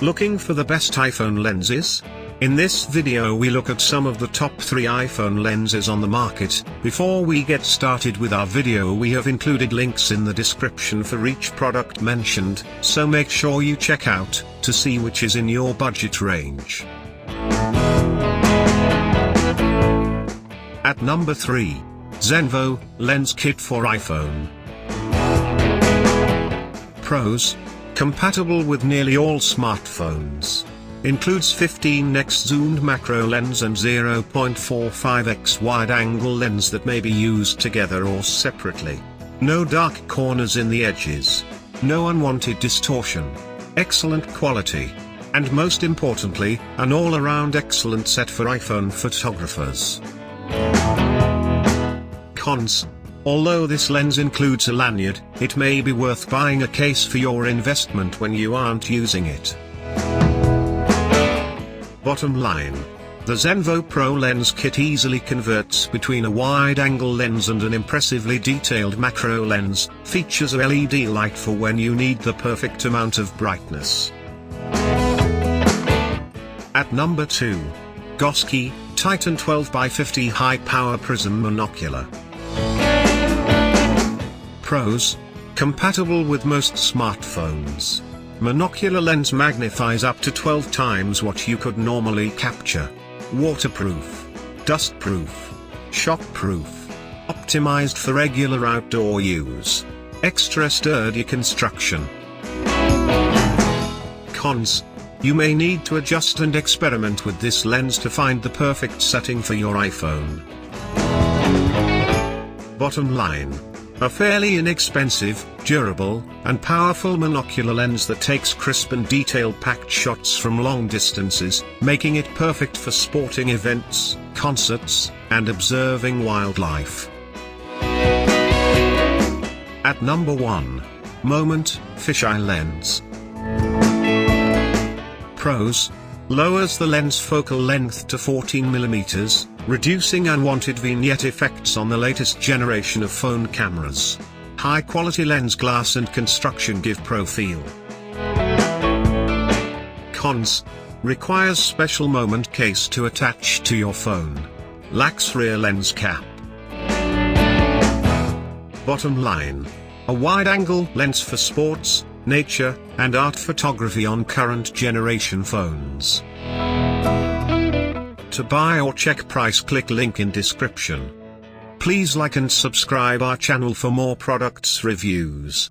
Looking for the best iPhone lenses? In this video we look at some of the top 3 iPhone lenses on the market. Before we get started with our video, we have included links in the description for each product mentioned, so make sure you check out, to see which is in your budget range. At number 3. Xenvo Lens Kit for iPhone. Pros: compatible with nearly all smartphones. Includes 15x zoomed macro lens and 0.45x wide-angle lens that may be used together or separately. No dark corners in the edges. No unwanted distortion. Excellent quality. And most importantly, an all-around excellent set for iPhone photographers. Cons: although this lens includes a lanyard, it may be worth buying a case for your investment when you aren't using it. Bottom line: the Xenvo Pro Lens Kit easily converts between a wide-angle lens and an impressively detailed macro lens, features a LED light for when you need the perfect amount of brightness. At number 2. Gosky Titan 12x50 High Power Prism Monocular. Pros: compatible with most smartphones. Monocular lens magnifies up to 12 times what you could normally capture. Waterproof, dustproof, shockproof, optimized for regular outdoor use. Extra sturdy construction. Cons: you may need to adjust and experiment with this lens to find the perfect setting for your iPhone. Bottom line: a fairly inexpensive, durable, and powerful monocular lens that takes crisp and detail-packed shots from long distances, making it perfect for sporting events, concerts, and observing wildlife. At number 1. Moment Fisheye Lens. Pros: lowers the lens focal length to 14mm, reducing unwanted vignette effects on the latest generation of phone cameras. High-quality lens glass and construction give pro feel. Cons: requires special moment case to attach to your phone. Lacks rear lens cap. Bottom line: a wide-angle lens for sports, nature, and art photography on current generation phones. To buy or check price, click link in description. Please like and subscribe our channel for more products reviews.